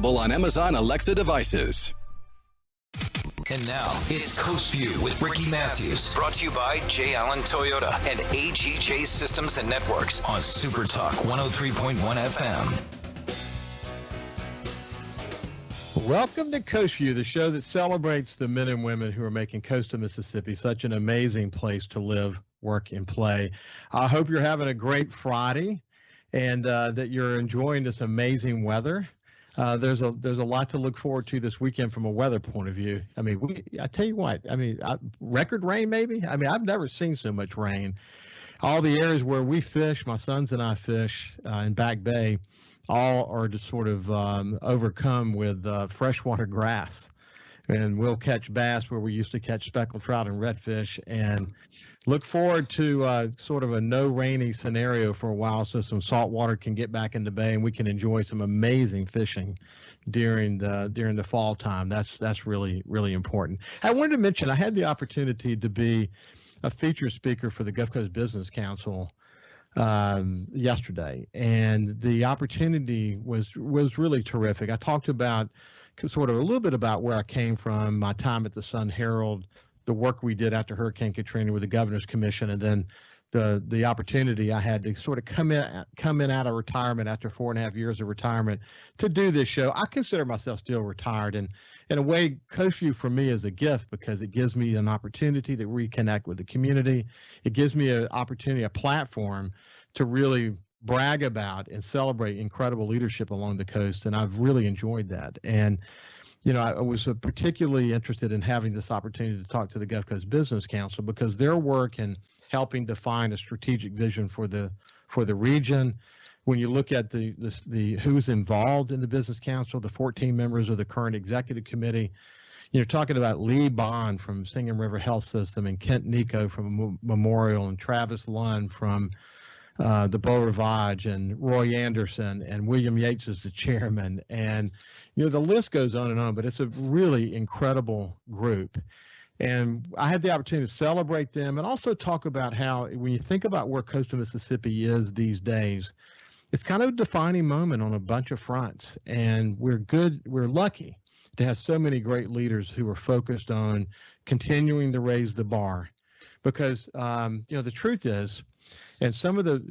available on Amazon Alexa devices. And now, it's Coast Vue with Ricky Mathews. Brought to you by J. Allen Toyota and AGJ Systems and Networks on SuperTalk 103.1 FM. Welcome to Coast Vue, the show that celebrates the men and women who are making coastal Mississippi such an amazing place to live, work, and play. I hope you're having a great Friday and that you're enjoying this amazing weather. There's a lot to look forward to this weekend from a weather point of view. I mean, I tell you what, record rain maybe? I mean, I've never seen so much rain. All the areas where we fish, my sons and I fish in Back Bay, all are just sort of overcome with freshwater grass. And we'll catch bass where we used to catch speckled trout and redfish, and look forward to sort of a no rainy scenario for a while so some salt water can get back in the bay and we can enjoy some amazing fishing during the fall time. That's really, really important. I wanted to mention I had the opportunity to be a featured speaker for the Gulf Coast Business Council yesterday, and the opportunity was really terrific. I talked about sort of a little bit about where I came from, my time at the Sun Herald, the work we did after Hurricane Katrina with the Governor's Commission, and then the opportunity I had to sort of come in out of retirement after 4.5 years of retirement to do this show. I consider myself still retired, and in a way, Coast Vue for me is a gift because it gives me an opportunity to reconnect with the community. It gives me an opportunity, a platform to really brag about and celebrate incredible leadership along the coast, and I've really enjoyed that. And I was particularly interested in having this opportunity to talk to the Gulf Coast Business Council because their work in helping define a strategic vision for the region. When you look at the who's involved in the Business Council, the 14 members of the current executive committee, you're talking about Lee Bond from Singing River Health System and Kent Nico from Memorial and Travis Lund from the Beau Rivage and Roy Anderson and William Yates is the chairman. And, the list goes on, but it's a really incredible group. And I had the opportunity to celebrate them and also talk about how when you think about where coastal Mississippi is these days, it's kind of a defining moment on a bunch of fronts. And we're lucky to have so many great leaders who are focused on continuing to raise the bar because, the truth is, and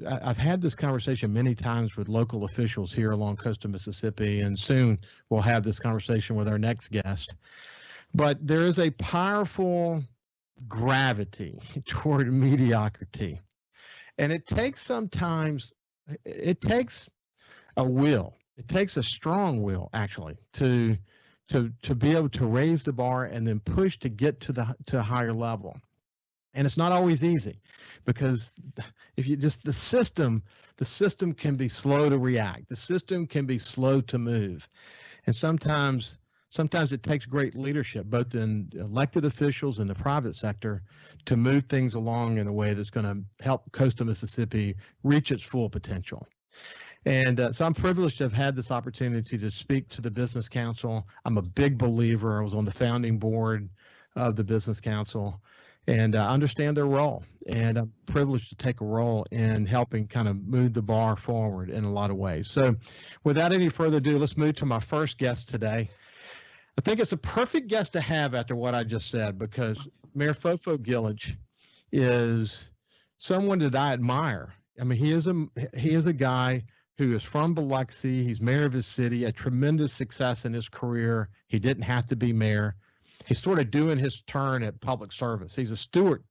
I've had this conversation many times with local officials here along coastal Mississippi, and soon we'll have this conversation with our next guest. But there is a powerful gravity toward mediocrity. And it takes a will. It takes a strong will, actually, to be able to raise the bar and then push to get to a higher level. And it's not always easy because if you just the system can be slow to react. The system can be slow to move. And sometimes it takes great leadership, both in elected officials and the private sector, to move things along in a way that's going to help coastal Mississippi reach its full potential. And so I'm privileged to have had this opportunity to speak to the Business Council. I'm a big believer. I was on the founding board of the Business Council. And I understand their role, and I'm privileged to take a role in helping kind of move the bar forward in a lot of ways. So without any further ado, let's move to my first guest today. I think it's a perfect guest to have after what I just said because Mayor FoFo Gilich is someone that I admire. I mean, he is a guy who is from Biloxi. He's mayor of his city, a tremendous success in his career. He didn't have to be mayor. He's sort of doing his turn at public service. He's a steward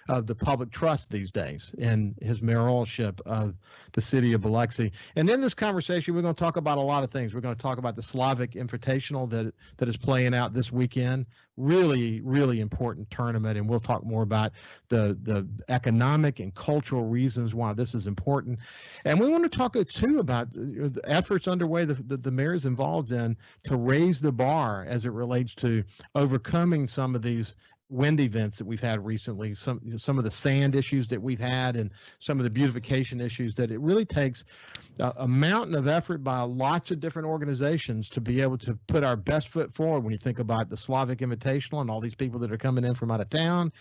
of the public trust these days in his mayoralship of the city of Biloxi. And in this conversation, we're going to talk about a lot of things. We're going to talk about the Slavic Invitational that is playing out this weekend. Really, really important tournament, and we'll talk more about the economic and cultural reasons why this is important. And we want to talk too about the efforts underway the mayor is involved in to raise the bar as it relates to overcoming some of these wind events that we've had recently, some of the sand issues that we've had, and some of the beautification issues, that it really takes a mountain of effort by lots of different organizations to be able to put our best foot forward. When you think about the Slavic Invitational and all these people that are coming in from out of town,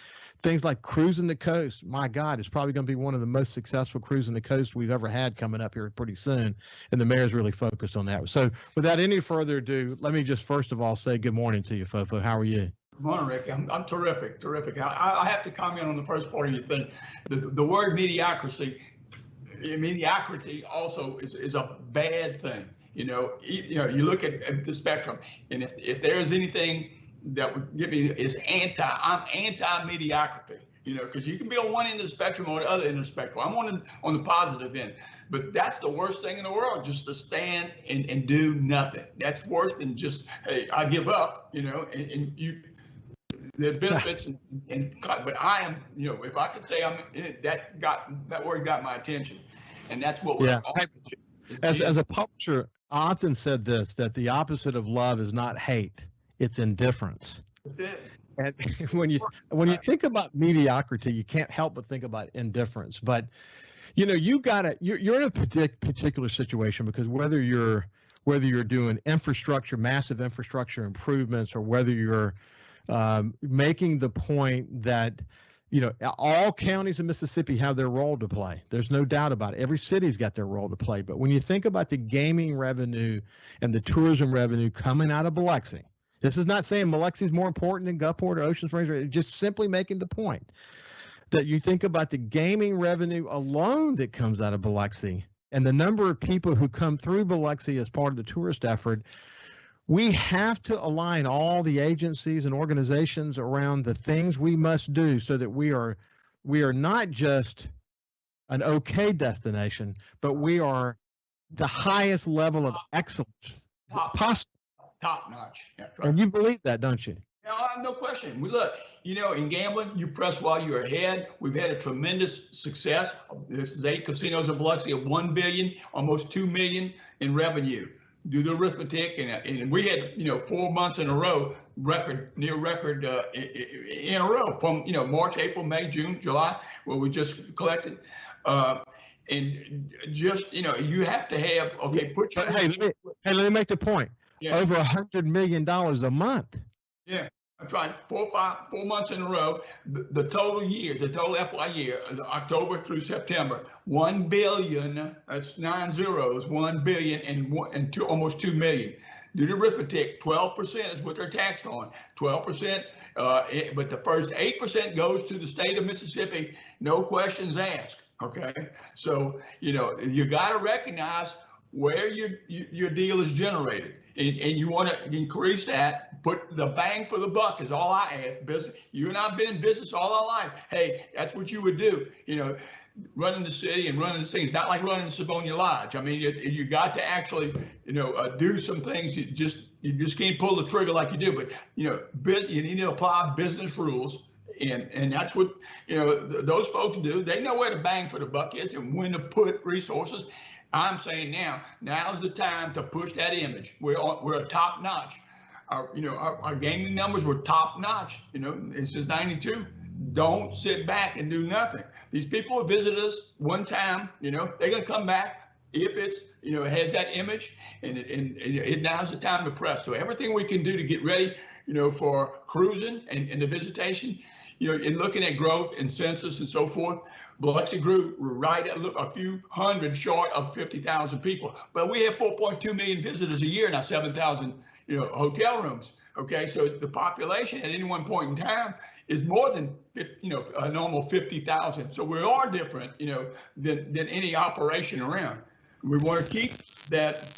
things like Cruisin the Coast, my God, it's probably going to be one of the most successful Cruisin the Coast we've ever had coming up here pretty soon. And the mayor's really focused on that. So without any further ado, let me just first of all say good morning to you, FoFo. How are you? Good morning, Ricky. I'm terrific. I have to comment on the first part of your thing. The word mediocrity also is a bad thing. You look at the spectrum, and if there is anything that would give me is I'm anti-mediocrity. Because you can be on one end of the spectrum or the other end of the spectrum. I'm on the positive end, but that's the worst thing in the world, just to stand and do nothing. That's worse than just, hey, I give up. And you. There's benefits, but I am, if I could say I'm in it, that word got my attention, and that's what we're. Yeah. As a publisher, I often said this, that the opposite of love is not hate, it's indifference. That's it. And when you think about mediocrity, you can't help but think about indifference. But you're in a particular situation, because whether you're doing massive infrastructure improvements, or whether you're making the point that, all counties in Mississippi have their role to play. There's no doubt about it. Every city's got their role to play. But when you think about the gaming revenue and the tourism revenue coming out of Biloxi, this is not saying Biloxi's more important than Gulfport or Ocean Springs, just simply making the point that you think about the gaming revenue alone that comes out of Biloxi and the number of people who come through Biloxi as part of the tourist effort. We have to align all the agencies and organizations around the things we must do so that we are not just an okay destination, but we are the highest level of excellence possible. Top notch. That's right. And you believe that, don't you? No question. In gambling, you press while you're ahead. We've had a tremendous success. This is 8 casinos in Biloxi of $1 billion, almost $2 million in revenue. Do the arithmetic, and we had 4 months in a row, near record in a row from March, April, May, June, July, where we just collected, and just you have to have put your. Let me make the point. Yeah. Over $100 million a month. Yeah. I'm trying 4 months in a row. The total FY year, October through September, 1 billion. That's 9 zeros. 1 billion and almost 2 million. Do the arithmetic. 12% is what they're taxed on. 12%. But the first 8% goes to the state of Mississippi. No questions asked. Okay. So you got to recognize where your deal is generated, and you want to increase that. Put the bang for the buck is all I ask. Business. You and I've been in business all our life. Hey, that's what you would do. Running the city and running the things. Not like running Savonia Lodge. I mean, you got to actually, do some things. You just can't pull the trigger like you do. But you need to apply business rules. And that's what those folks do. They know where the bang for the buck is and when to put resources. I'm saying now's the time to push that image. We're a top notch. Our gaming numbers were top notch. Since '92. Don't sit back and do nothing. These people will visit us one time. They're gonna come back if it's it has that image, and now's the time to press. So everything we can do to get ready, for cruising and the visitation, in looking at growth and census and so forth. Biloxi grew right at a few hundred short of 50,000 people, but we have 4.2 million visitors a year, now 7,000 hotel rooms. Okay, so the population at any one point in time is more than a normal 50,000. So we are different, than any operation around. We want to keep that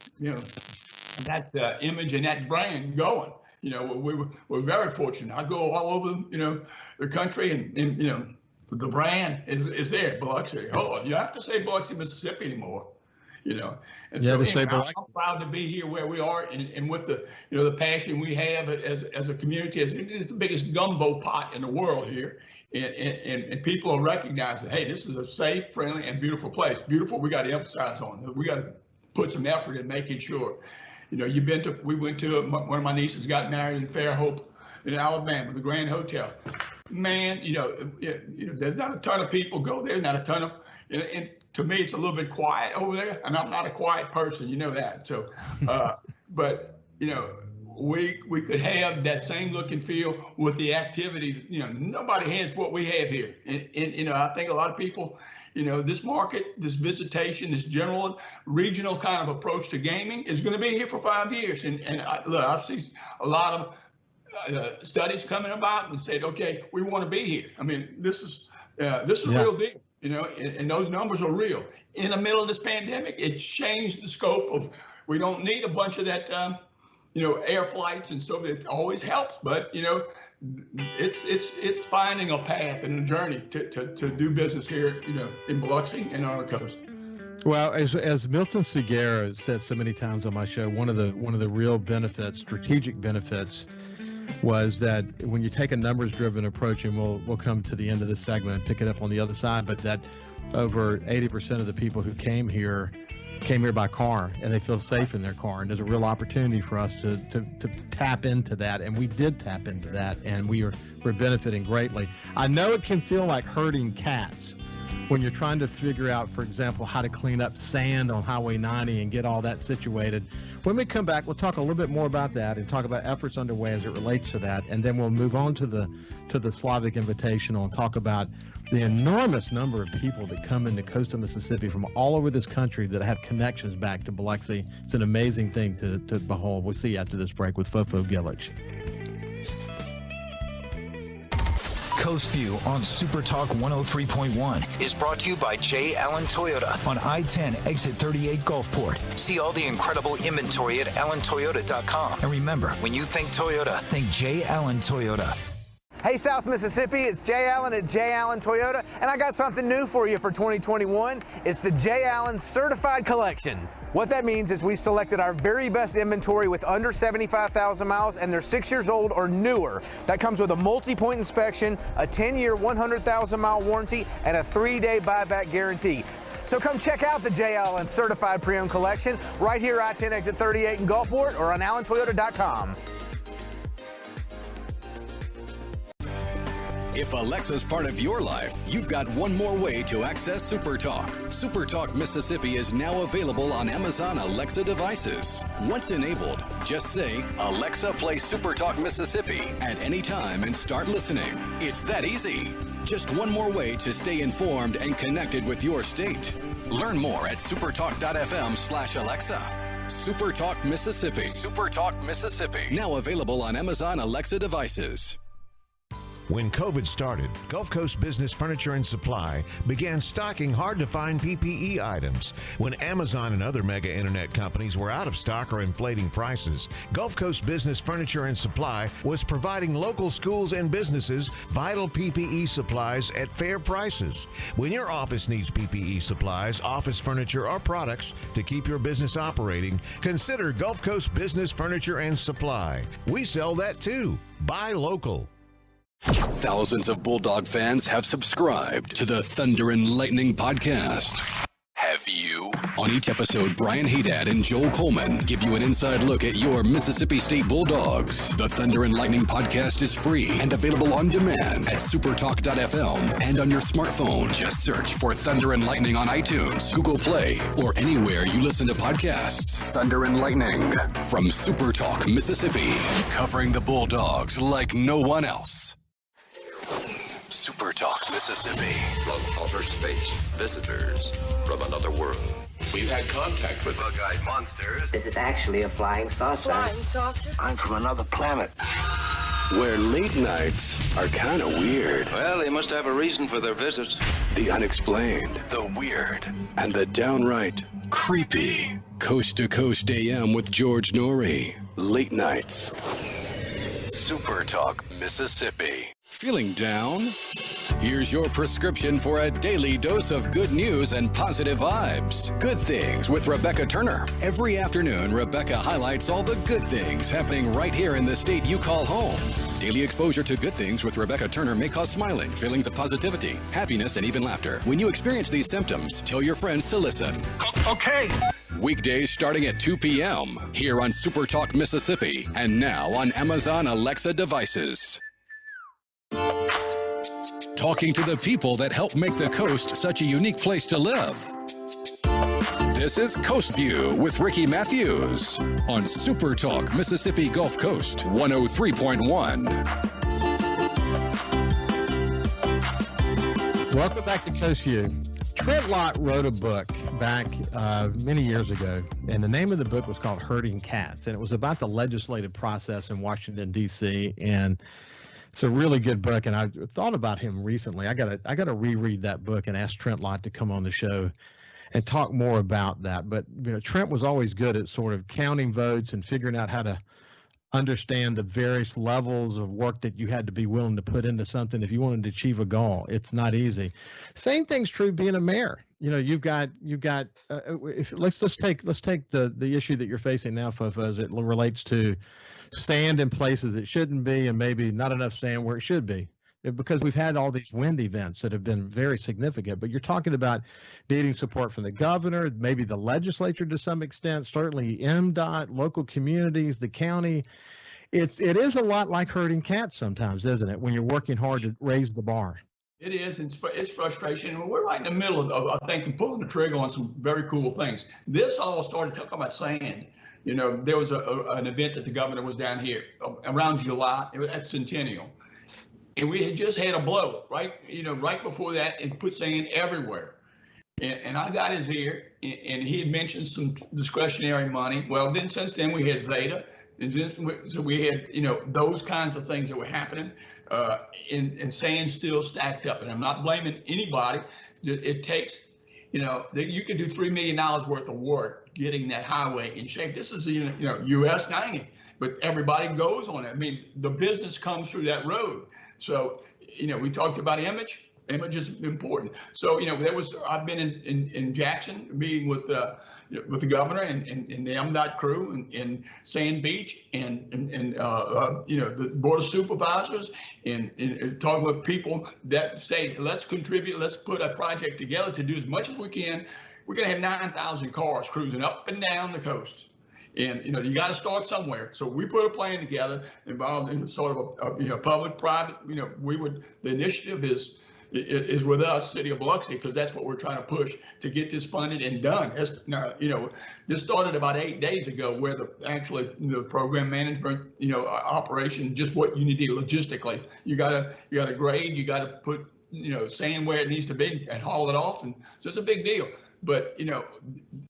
that image and that brand going. We're very fortunate. I go all over the country, and the brand is there, Biloxi. Oh, you have to say Biloxi, Mississippi anymore, And yeah, so I'm proud to be here where we are, and with the the passion we have as a community. It's the biggest gumbo pot in the world here, and people are recognizing, hey, this is a safe, friendly, and beautiful place. Beautiful. We got to emphasize on. We got to put some effort in making sure. We went to one of my nieces got married in Fairhope, in Alabama, the Grand Hotel. Man, there's not a ton of people go there, not a ton of, and to me, it's a little bit quiet over there, and I'm not a quiet person, you know that. So, but, we could have that same look and feel with the activity. Nobody has what we have here. And I think a lot of people, this market, this visitation, this general regional kind of approach to gaming is going to be here for 5 years. And I've seen a lot of studies coming about and said, okay, we want to be here. I mean, this is real deal, and those numbers are real. In the middle of this pandemic, it changed the scope of, we don't need a bunch of that, air flights, and so it always helps, but it's finding a path and a journey to do business here, in Biloxi and on the coast. Well, as Milton Segura said so many times on my show, one of the real benefits, strategic benefits, was that when you take a numbers-driven approach, and we'll come to the end of this segment and pick it up on the other side, but that over 80% of the people who came here by car, and they feel safe in their car, and there's a real opportunity for us to tap into that, and we did tap into that, and we're benefiting greatly. I know it can feel like herding cats when you're trying to figure out, for example, how to clean up sand on Highway 90 and get all that situated. When we come back, we'll talk a little bit more about that and talk about efforts underway as it relates to that, and then we'll move on to the Slavic Invitational and talk about the enormous number of people that come into coastal Mississippi from all over this country that have connections back to Biloxi. It's an amazing thing to behold. We'll see you after this break with FoFo Gilich. Coast Vue on SuperTalk 103.1 is brought to you by J. Allen Toyota on I-10 exit 38 Gulfport. See all the incredible inventory at allentoyota.com. And remember, when you think Toyota, think J. Allen Toyota. Hey, South Mississippi, it's Jay Allen at Jay Allen Toyota, and I got something new for you for 2021. It's the Jay Allen Certified Collection. What that means is we selected our very best inventory with under 75,000 miles, and they're 6 years old or newer. That comes with a multi-point inspection, a 10-year, 100,000-mile warranty, and a 3-day buyback guarantee. So come check out the Jay Allen Certified Pre-Owned Collection right here at I-10 exit 38 in Gulfport or on allentoyota.com. If Alexa's part of your life, you've got one more way to access SuperTalk. SuperTalk Mississippi is now available on Amazon Alexa devices. Once enabled, just say, Alexa, play SuperTalk Mississippi at any time and start listening. It's that easy. Just one more way to stay informed and connected with your state. Learn more at supertalk.fm/Alexa. SuperTalk Mississippi. SuperTalk Mississippi. Now available on Amazon Alexa devices. When COVID started, Gulf Coast Business Furniture and Supply began stocking hard-to-find PPE items. When Amazon and other mega internet companies were out of stock or inflating prices, Gulf Coast Business Furniture and Supply was providing local schools and businesses vital PPE supplies at fair prices. When your office needs PPE supplies, office furniture, or products to keep your business operating, consider Gulf Coast Business Furniture and Supply. We sell that too. Buy local. Thousands of Bulldog fans have subscribed to the Thunder and Lightning podcast. Have you? On each episode, Brian Haydad and Joel Coleman give you an inside look at your Mississippi State Bulldogs. The Thunder and Lightning podcast is free and available on demand at supertalk.fm and on your smartphone. Just search for Thunder and Lightning on iTunes, Google Play, or anywhere you listen to podcasts. Thunder and Lightning from SuperTalk Mississippi, covering the Bulldogs like no one else. SuperTalk Mississippi. From outer space, visitors from another world. We've had contact with bug-eyed monsters. This is actually a flying saucer. Flying saucer? I'm from another planet. Where late nights are kind of weird. Well, they must have a reason for their visits. The unexplained, the weird, and the downright creepy. Coast to Coast AM with George Norrie. Late nights. SuperTalk Mississippi. Feeling down? Here's your prescription for a daily dose of good news and positive vibes. Good Things with Rebecca Turner. Every afternoon, Rebecca highlights all the good things happening right here in the state you call home. Daily exposure to Good Things with Rebecca Turner may cause smiling, feelings of positivity, happiness, and even laughter. When you experience these symptoms, tell your friends to listen. Okay, Weekdays starting at 2 p.m. here on SuperTalk Mississippi and now on Amazon Alexa devices. Talking to the people that help make the coast such a unique place to live. This is Coast Vue with Ricky Mathews on SuperTalk Mississippi Gulf Coast 103.1. Welcome back to Coast Vue. Trent Lott wrote a book back many years ago, and the name of the book was called Herding Cats, and it was about the legislative process in Washington, D.C., and it's a really good book, and I thought about him recently. I gotta reread that book and ask Trent Lott to come on the show and talk more about that. But Trent was always good at sort of counting votes and figuring out how to understand the various levels of work that you had to be willing to put into something if you wanted to achieve a goal. It's not easy. Same thing's true being a mayor. You've got let's take the issue that you're facing now, FoFo, as it relates to sand in places it shouldn't be and maybe not enough sand where it should be, because we've had all these wind events that have been very significant. But you're talking about needing support from the governor, maybe the legislature to some extent, certainly MDOT, local communities, the county. It is a lot like herding cats sometimes, isn't it, when you're working hard to raise the bar? It is. It's frustration. And we're right in the middle of, I think, pulling the trigger on some very cool things. This all started talking about sand. There was an event that the governor was down here around July. It was at Centennial. And we had just had a blow, right? Right before that, and put sand everywhere. And I got his ear, and he had mentioned some discretionary money. Well, then since then we had Zeta, and so we had those kinds of things that were happening, and sand still stacked up. And I'm not blaming anybody. It takes, that you can do $3 million worth of work getting that highway in shape. This is US 90, but everybody goes on it. I mean, the business comes through that road. So, we talked about image. Image is important. So, I've been in Jackson meeting with the governor and the MDOT crew in Sand Beach and the Board of Supervisors and talking with people that say, let's contribute, let's put a project together to do as much as we can. We're going to have 9,000 cars cruising up and down the coast. And, you got to start somewhere. So we put a plan together involved in sort of a public-private, the initiative is with us, City of Biloxi, because that's what we're trying to push to get this funded and done. This started about 8 days ago, where the program management, operation, just what you need to do logistically. You gotta grade, you gotta put, sand where it needs to be and haul it off, and so it's a big deal. But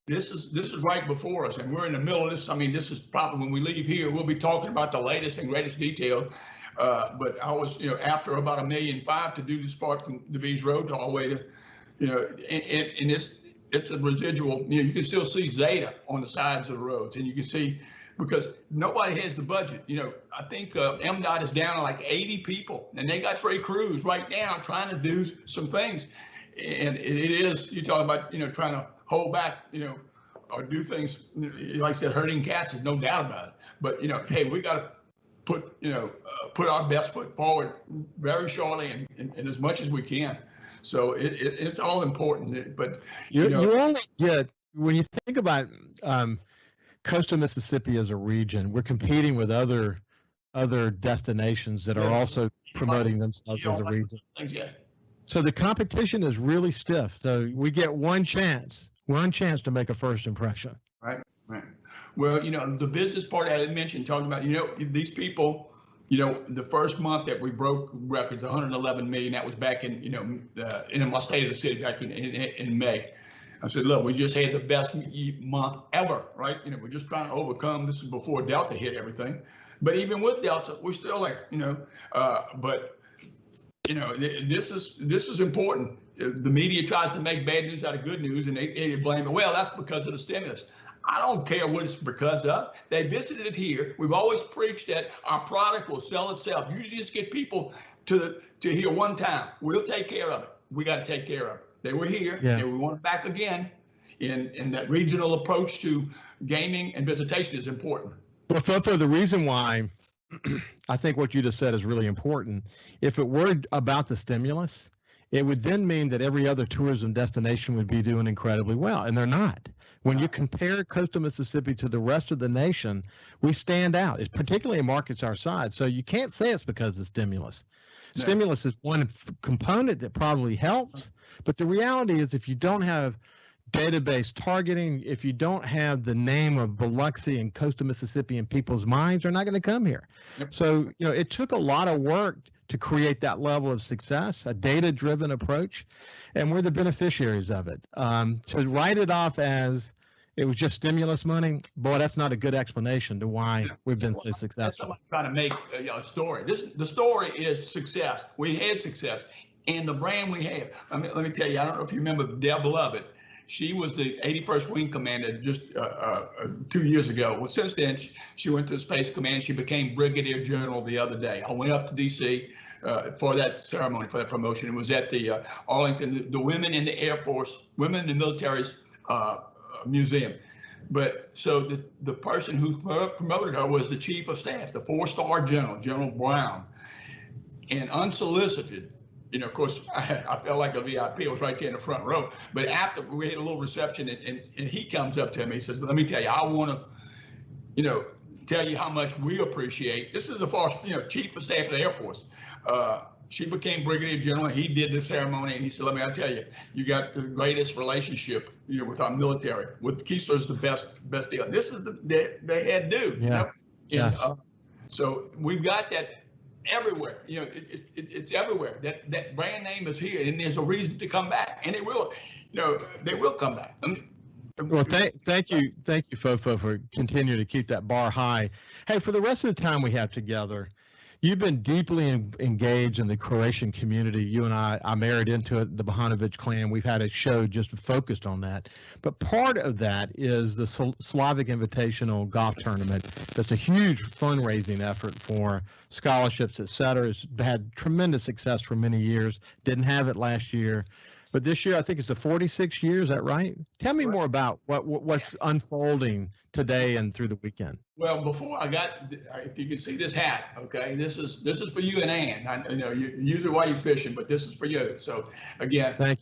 this is right before us, and we're in the middle of this. I mean, this is probably when we leave here, we'll be talking about the latest and greatest details. But I was, after about $1.5 million to do this part from the Beach Road all the way to, and it's a residual. You can still see Zeta on the sides of the roads, and you can see, because nobody has the budget. I think MDOT is down to like 80 people, and they got 3 crews right now trying to do some things. And it is, you talk about, trying to hold back, or do things, like I said, herding cats, there's no doubt about it. But, hey, we got to put our best foot forward very shortly and as much as we can. So it's all important. But, you only get, when you think about coastal Mississippi as a region, we're competing with other destinations that are also promoting themselves as a region. So the competition is really stiff. So we get one chance to make a first impression. Right. Well, the business part I had mentioned, talking about, these people, the first month that we broke records, 111 million, that was back in, in my state of the city back in May. I said, look, we just had the best month ever, right? We're just trying to overcome. This is before Delta hit everything. But even with Delta, we're still there, but this is important. The media tries to make bad news out of good news, and they blame it. Well, that's because of the stimulus. I don't care what it's because of. They visited it here. We've always preached that our product will sell itself. You just get people to here one time. We'll take care of it. We got to take care of it. They were here, and we want it back again. And that regional approach to gaming and visitation is important. Well, FoFo, the reason why I think what you just said is really important. If it were about the stimulus, it would then mean that every other tourism destination would be doing incredibly well, and they're not. When you compare coastal Mississippi to the rest of the nation, we stand out, particularly in markets our size. So you can't say it's because of stimulus. No. Stimulus is one component that probably helps, but the reality is if you don't have database targeting, if you don't have the name of Biloxi and coastal Mississippi in people's minds, they're not going to come here. Yep. So, it took a lot of work to create that level of success, a data-driven approach, and we're the beneficiaries of it. To write it off as it was just stimulus money, boy, that's not a good explanation to why we've been so successful. I'm trying to make a story. The story is success. We had success, and the brand we have. Let me tell you, I don't know if you remember Deb Lovett. She was the 81st Wing Commander just 2 years ago. Well, since then, she went to the Space Command. She became Brigadier General the other day. I went up to D.C. For that ceremony, for that promotion. It was at the Arlington, the Women in the Air Force, Women in the Military's Museum. But so the person who promoted her was the Chief of Staff, the 4-star General, General Brown. And unsolicited, of course, I felt like a VIP. I was right there in the front row. But after we had a little reception, and he comes up to me, he says, "Let me tell you, I want to, tell you how much we appreciate." This is the Chief of Staff of the Air Force. She became Brigadier General. He did the ceremony, and he said, "I tell you, you got the greatest relationship, with our military. With Keesler's the best deal." This is the head dude. Yeah. Yes. So we've got that everywhere. It's everywhere. That brand name is here, and there's a reason to come back, and they will. They will come back. Well, thank you, FoFo, for continuing to keep that bar high. Hey, for the rest of the time we have together, you've been deeply engaged in the Croatian community. You and I married into it, the Bahanovic clan. We've had a show just focused on that. But part of that is the Slavic Invitational Golf Tournament. That's a huge fundraising effort for scholarships, et cetera. It's had tremendous success for many years. Didn't have it last year. But this year, I think it's the 46th year. Is that right? Tell me more about what's unfolding today and through the weekend. Well, before if you can see this hat, okay, this is for you and Ann. I you use it while you're fishing, but this is for you. So again, thank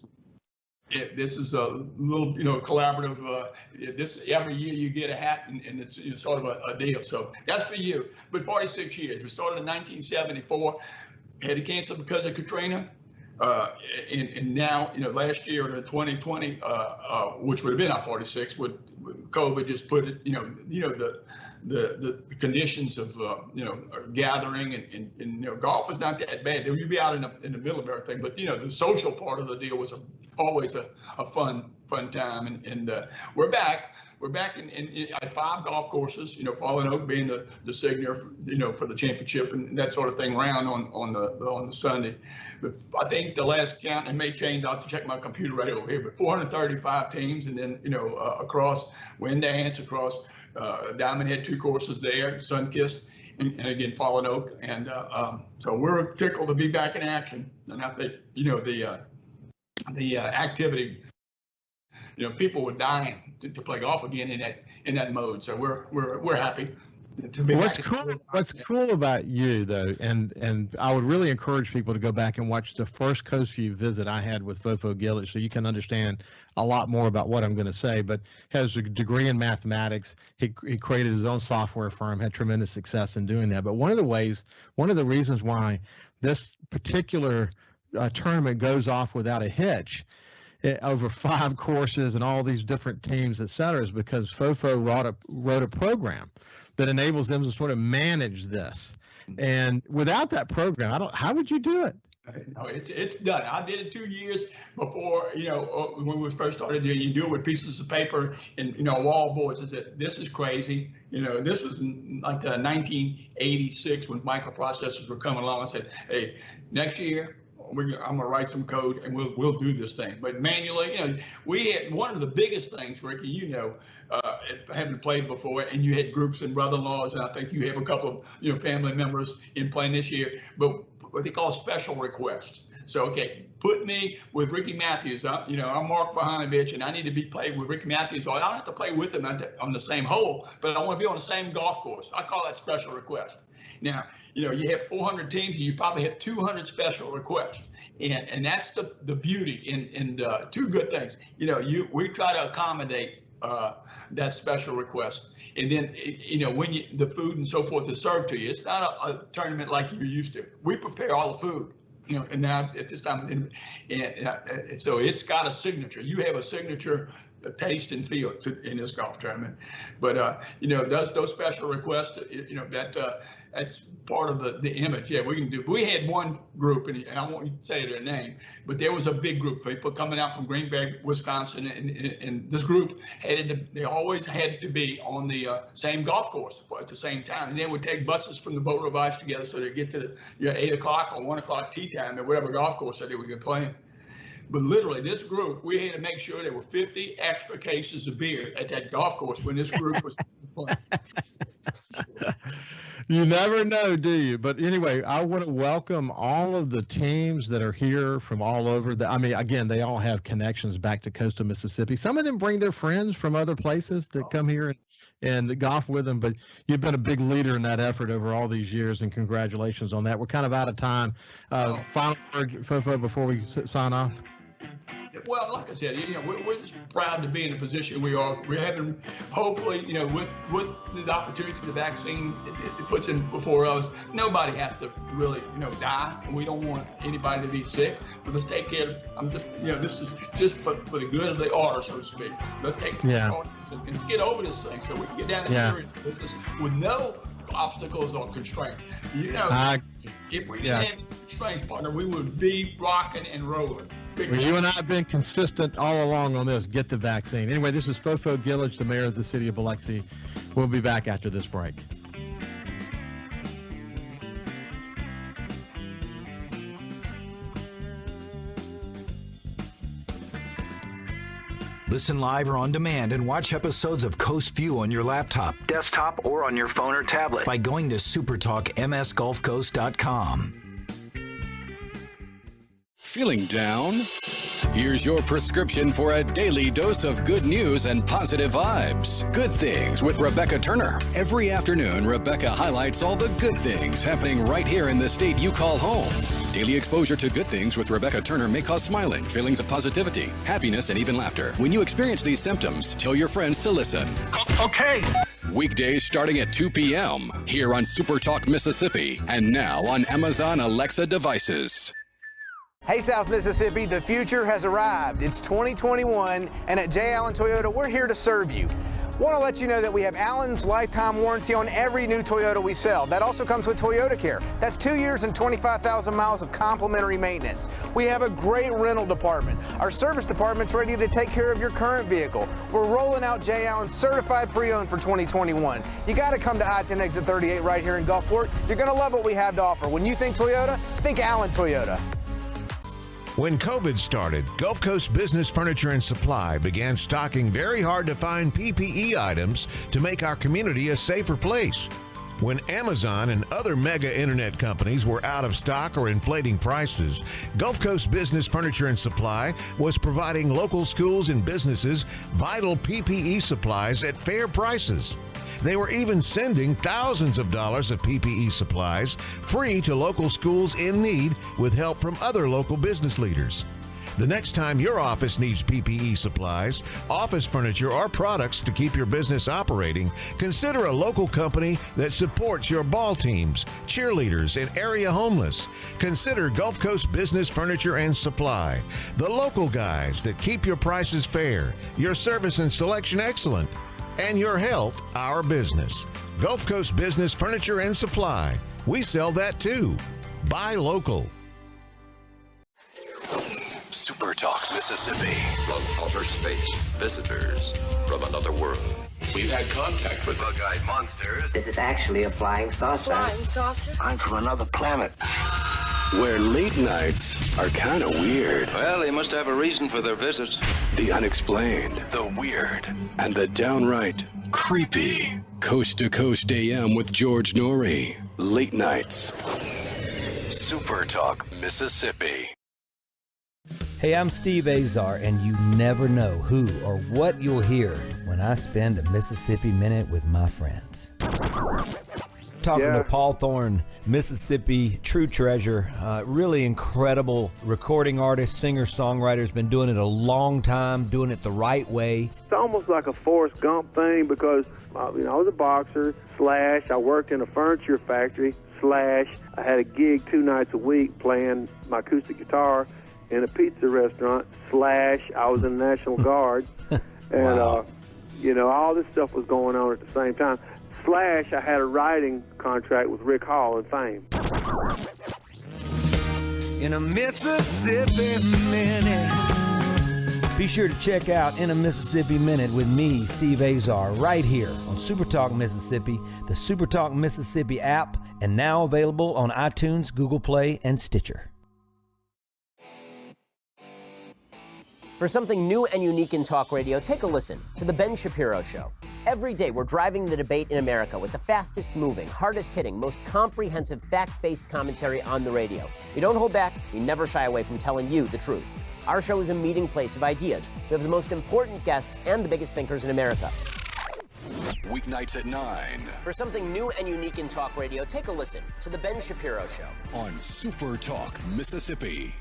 you. This is a little, collaborative. This every year you get a hat, and it's sort of a deal. So that's for you. But 46 years. We started in 1974. Had to cancel because of Katrina. And now, last year, 2020, which would have been our 46, with COVID just put it, the conditions of, gathering and golf is not that bad. You'd be out in the middle of everything, but, the social part of the deal was always a fun time. And we're back. We're back at 5 golf courses, Fallen Oak being the signature, for the championship and that sort of thing round on the Sunday. But I think the last count, it may change, I'll have to check my computer right over here, but 435 teams, and then, across Windance, across Diamond had 2 courses there, Sunkist, and again, Fallen Oak. And so we're tickled to be back in action. And I think, the activity, people were dying to play golf again in that mode. So we're happy to be back. What's cool about you, though, and I would really encourage people to go back and watch the first Coast Vue visit I had with FoFo Gilich, so you can understand a lot more about what I'm going to say. But has a degree in mathematics. He created his own software firm, had tremendous success in doing that. But one of the reasons why this particular tournament goes off without a hitch over 5 courses and all these different teams, et cetera, is because FoFo wrote a program that enables them to sort of manage this. And without that program, how would you do it? No, it's done. I did it 2 years before, when we first started doing it. You do it with pieces of paper and, wall boards. I said, this is crazy. This was like 1986 when microprocessors were coming along. I said, hey, next year, I'm going to write some code and we'll do this thing. But manually, we had one of the biggest things, Ricky, having played before, and you had groups and brother-in-laws, and I think you have a couple of, family members in playing this year, but what they call special requests. So, okay, put me with Ricky Mathews. I'm Mark Bahanovich, and I need to be played with Ricky Mathews. I don't have to play with him on the same hole, but I want to be on the same golf course. I call that special request. Now, you have 400 teams, and you probably have 200 special requests, and that's the beauty. And 2 good things. We try to accommodate that special request. And then, when the food and so forth is served to you, it's not a tournament like you're used to. We prepare all the food, and now at this time, and so it's got a signature. You have a signature taste and feel in this golf tournament. But, those special requests, that's part of the image. Yeah, we can do. We had one group, and I won't say their name, but there was a big group of people coming out from Green Bay, Wisconsin, and this group they always had to be on the same golf course at the same time, and they would take buses from the Boat Revise together so they get to 8 o'clock or 1 o'clock tee time at whatever golf course that they were playing. But literally, this group, we had to make sure there were 50 extra cases of beer at that golf course when this group was playing. You never know, do you? But anyway, I want to welcome all of the teams that are here from all over. Again, they all have connections back to coastal Mississippi. Some of them bring their friends from other places that come here and golf with them. But you've been a big leader in that effort over all these years, and congratulations on that. We're kind of out of time. Final word, FoFo, before we sign off. Well, like I said, we're just proud to be in the position we are. We're having, hopefully, with the opportunity the vaccine it puts in before us, nobody has to really, die. We don't want anybody to be sick. But let's take care of, this is just for the good of the order, so to speak. Let's take care of and let's get over this thing so we can get down to serious business with no obstacles or constraints. If we didn't have constraints, partner, we would be rocking and rolling. Well, you and I have been consistent all along on this. Get the vaccine. Anyway, this is FoFo Gilich, the mayor of the city of Biloxi. We'll be back after this break. Listen live or on demand and watch episodes of Coast Vue on your laptop, desktop, or on your phone or tablet by going to SuperTalkMSGolfCoast.com. Feeling down? Here's your prescription for a daily dose of good news and positive vibes. Good Things with Rebecca Turner. Every afternoon, Rebecca highlights all the good things happening right here in the state you call home. Daily exposure to Good Things with Rebecca Turner may cause smiling, feelings of positivity, happiness, and even laughter. When you experience these symptoms, tell your friends to listen. Okay. Weekdays starting at 2 p.m. here on SuperTalk Mississippi and now on Amazon Alexa devices. Hey, South Mississippi, the future has arrived. It's 2021, and at J. Allen Toyota, we're here to serve you. Want to let you know that we have Allen's lifetime warranty on every new Toyota we sell. That also comes with Toyota Care. That's 2 years and 25,000 miles of complimentary maintenance. We have a great rental department. Our service department's ready to take care of your current vehicle. We're rolling out J. Allen certified pre-owned for 2021. You got to come to I-10 exit 38 right here in Gulfport. You're going to love what we have to offer. When you think Toyota, think Allen Toyota. When COVID started, Gulf Coast Business Furniture and Supply began stocking very hard-to-find PPE items to make our community a safer place. When Amazon and other mega internet companies were out of stock or inflating prices, Gulf Coast Business Furniture and Supply was providing local schools and businesses vital PPE supplies at fair prices. They were even sending thousands of dollars of PPE supplies free to local schools in need with help from other local business leaders. The next time your office needs PPE supplies, office furniture, or products to keep your business operating, consider a local company that supports your ball teams, cheerleaders, and area homeless. Consider Gulf Coast Business Furniture and Supply, the local guys that keep your prices fair, your service and selection excellent, and your health our business. Gulf Coast Business Furniture and Supply. We sell that too. Buy local. SuperTalk Mississippi. From outer space, visitors from another world. We've had contact with bug-eyed monsters. This is actually a flying saucer. Flying saucer? I'm from another planet. Where late nights are kind of weird. Well, they must have a reason for their visit. The unexplained, the weird, and the downright creepy. Coast to Coast AM with George Norrie. Late nights. SuperTalk Mississippi. Hey, I'm Steve Azar, and you never know who or what you'll hear when I spend a Mississippi Minute with my friends. talking to Paul Thorne, Mississippi true treasure, really incredible recording artist, singer, songwriter. Has been doing it a long time, doing it the right way. It's almost like a Forrest Gump thing because, I was a boxer, / I worked in a furniture factory, / I had a gig 2 nights a week playing my acoustic guitar in a pizza restaurant, / I was in the National Guard. And, wow. All this stuff was going on at the same time. / I had a writing contract with Rick Hall and Fame. In a Mississippi Minute. Be sure to check out In a Mississippi Minute with me, Steve Azar, right here on SuperTalk Mississippi, the SuperTalk Mississippi app, and now available on iTunes, Google Play, and Stitcher. For something new and unique in talk radio, take a listen to The Ben Shapiro Show. Every day, we're driving the debate in America with the fastest moving, hardest hitting, most comprehensive, fact-based commentary on the radio. We don't hold back. We never shy away from telling you the truth. Our show is a meeting place of ideas. We have the most important guests and the biggest thinkers in America. Weeknights at 9. For something new and unique in talk radio, take a listen to The Ben Shapiro Show. On SuperTalk Mississippi.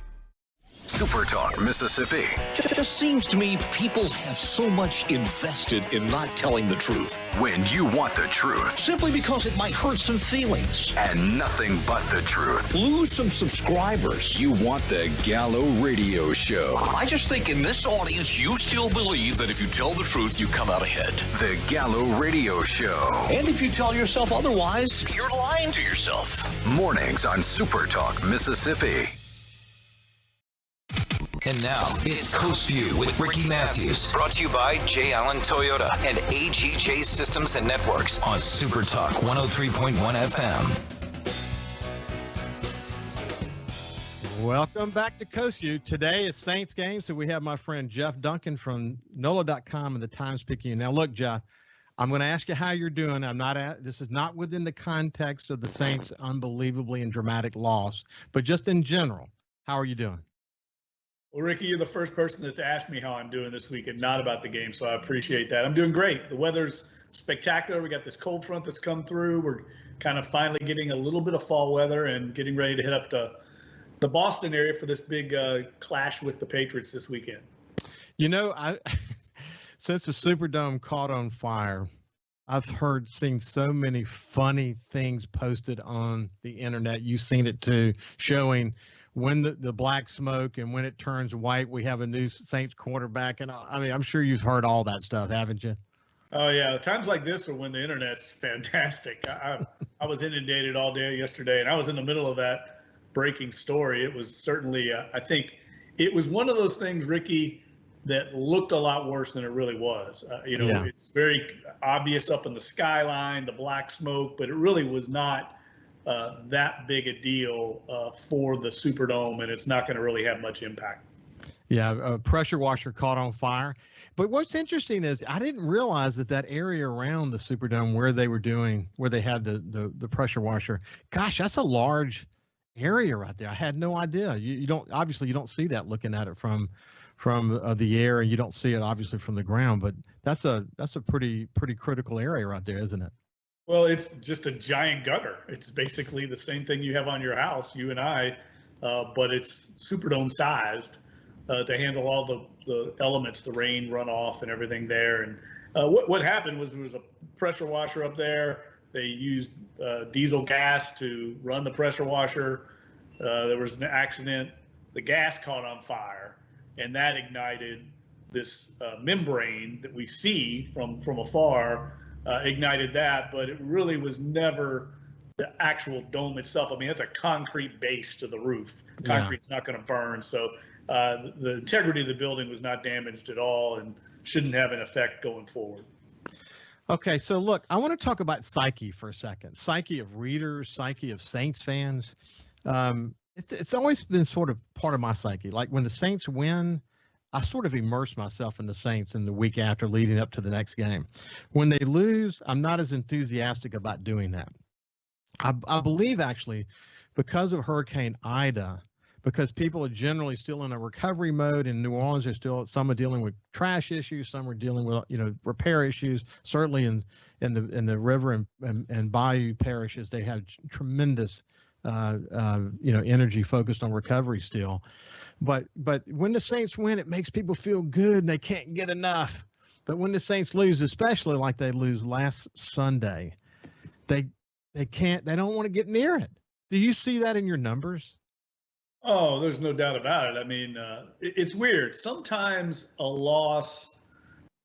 SuperTalk Mississippi. Just seems to me people have so much invested in not telling the truth. When you want the truth. Simply because it might hurt some feelings. And nothing but the truth. Lose some subscribers. You want the Gallo Radio Show. I just think in this audience, you still believe that if you tell the truth, you come out ahead. The Gallo Radio Show. And if you tell yourself otherwise, you're lying to yourself. Mornings on SuperTalk Mississippi. And now, it's Coast Vue with Ricky Mathews. Brought to you by J. Allen Toyota and AGJ Systems and Networks on SuperTalk 103.1 FM. Welcome back to Coast View. Today is Saints game, so we have my friend Jeff Duncan from NOLA.com and the Times-Picayune. Now, look, Jeff, I'm going to ask you how you're doing. This is not within the context of the Saints' unbelievably and dramatic loss, but just in general, how are you doing? Well, Ricky, you're the first person that's asked me how I'm doing this week and not about the game, so I appreciate that. I'm doing great. The weather's spectacular. We got this cold front that's come through. We're kind of finally getting a little bit of fall weather and getting ready to hit up to the Boston area for this big clash with the Patriots this weekend. Since the Superdome caught on fire, I've seen so many funny things posted on the internet. You've seen it too, showing when the black smoke and when it turns white, we have a new Saints quarterback. And I'm sure you've heard all that stuff, haven't you? Oh, yeah. Times like this are when the internet's fantastic. I was inundated all day yesterday, and I was in the middle of that breaking story. It was certainly, I think it was one of those things, Ricky, that looked a lot worse than it really was. It's very obvious up in the skyline, the black smoke, but it really was not that big a deal for the Superdome, and it's not going to really have much impact. Yeah, a pressure washer caught on fire. But what's interesting is I didn't realize that area around the Superdome where they had the pressure washer, gosh, that's a large area right there. I had no idea. You don't see that looking at it from the air, and you don't see it obviously from the ground. But that's a pretty critical area right there, isn't it? Well, it's just a giant gutter. It's basically the same thing you have on your house, you and I, but it's Superdome sized to handle all the elements, the rain runoff and everything there. And what happened was there was a pressure washer up there. They used diesel gas to run the pressure washer. There was an accident. The gas caught on fire, and that ignited this membrane that we see from afar. Ignited that, but it really was never the actual dome itself. I mean, it's a concrete base to the roof. Concrete's not going to burn, so the integrity of the building was not damaged at all and shouldn't have an effect going forward. Okay, so look, I want to talk about psyche for a second. Psyche of readers, psyche of Saints fans. It's always been sort of part of my psyche. Like when the Saints win, I sort of immerse myself in the Saints in the week after leading up to the next game. When they lose, I'm not as enthusiastic about doing that. I believe actually because of Hurricane Ida, because people are generally still in a recovery mode. In New Orleans, some are dealing with trash issues, some are dealing with repair issues. Certainly in the river and bayou parishes, they have tremendous energy focused on recovery still. But when the Saints win, it makes people feel good and they can't get enough. But when the Saints lose, especially like they lose last Sunday, they don't want to get near it. Do you see that in your numbers? Oh, there's no doubt about it. I mean, it's weird. Sometimes a loss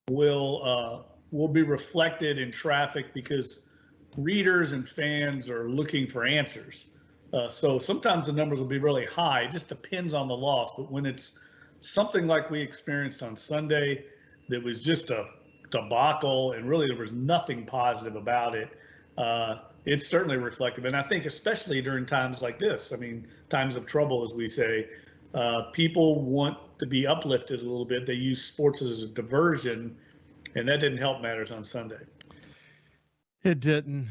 will be reflected in traffic because readers and fans are looking for answers. So sometimes the numbers will be really high. It just depends on the loss. But when it's something like we experienced on Sunday, that was just a debacle, and really there was nothing positive about it, it's certainly reflective. And I think especially during times like this, I mean, times of trouble, as we say, people want to be uplifted a little bit. They use sports as a diversion, and that didn't help matters on Sunday. It didn't.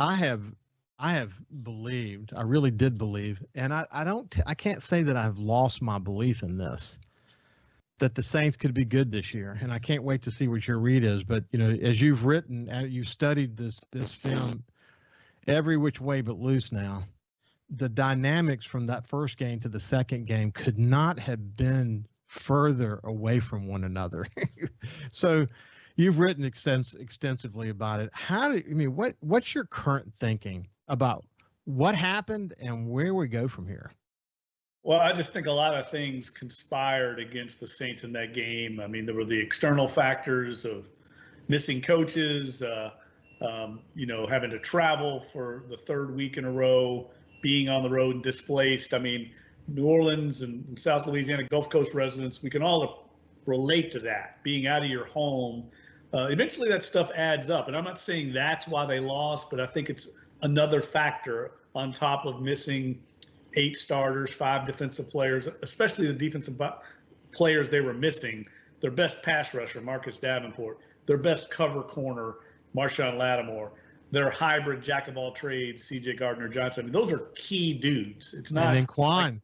I have believed, I really did believe, and I can't say that I've lost my belief in this, that the Saints could be good this year. And I can't wait to see what your read is. But, as you've written, you've studied this film every which way but loose now, the dynamics from that first game to the second game could not have been further away from one another. So you've written extensively about it. What's your current thinking about what happened and where we go from here? Well, I just think a lot of things conspired against the Saints in that game. I mean, there were the external factors of missing coaches, having to travel for the third week in a row, being on the road and displaced. I mean, New Orleans and South Louisiana Gulf Coast residents, we can all relate to that, being out of your home. Eventually that stuff adds up. And I'm not saying that's why they lost, but I think it's another factor on top of missing 8 starters, 5 defensive players, especially the defensive players they were missing. Their best pass rusher, Marcus Davenport, their best cover corner, Marshawn Lattimore, their hybrid jack of all trades, C.J. Gardner-Johnson. I mean, those are key dudes. It's not. And then Quan.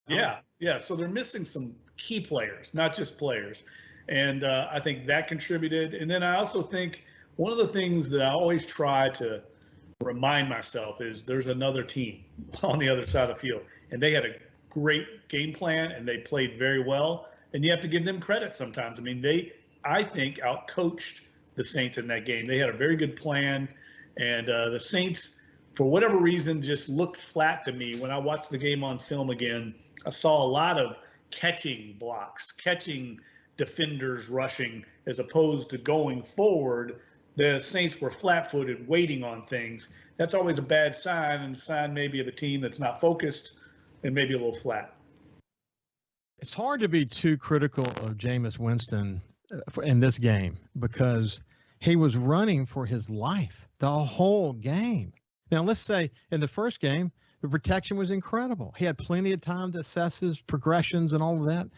Yeah. So they're missing some key players, not just players. And I think that contributed. And then I also think one of the things that I always try to remind myself is there's another team on the other side of the field, and they had a great game plan and they played very well, and you have to give them credit sometimes. I mean, I think outcoached the Saints in that game. They had a very good plan, and the Saints, for whatever reason, just looked flat to me. When I watched the game on film again, I saw a lot of catching blocks, catching defenders rushing, as opposed to going forward. The Saints were flat-footed, waiting on things. That's always a bad sign, and a sign maybe of a team that's not focused and maybe a little flat. It's hard to be too critical of Jameis Winston in this game because he was running for his life the whole game. Now, let's say in the first game, the protection was incredible. He had plenty of time to assess his progressions and all of that.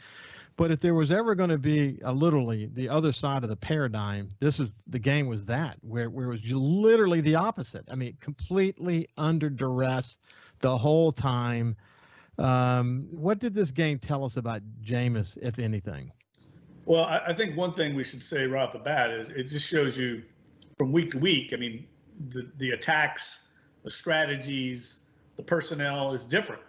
But if there was ever going to be literally the other side of the paradigm, the game was that, where it was literally the opposite. I mean, completely under duress the whole time. What did this game tell us about Jameis, if anything? Well, I think one thing we should say right off the bat is it just shows you from week to week. I mean, the attacks, the strategies, the personnel is different.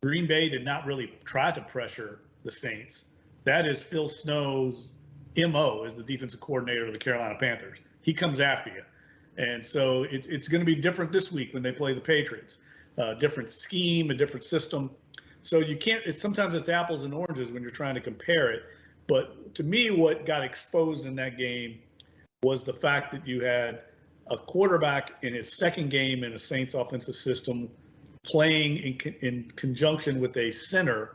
Green Bay did not really try to pressure the Saints. That is Phil Snow's MO as the defensive coordinator of the Carolina Panthers. He comes after you. And so it's going to be different this week when they play the Patriots. Different scheme, a different system. So you can't – sometimes it's apples and oranges when you're trying to compare it. But to me, what got exposed in that game was the fact that you had a quarterback in his second game in a Saints offensive system playing in conjunction with a center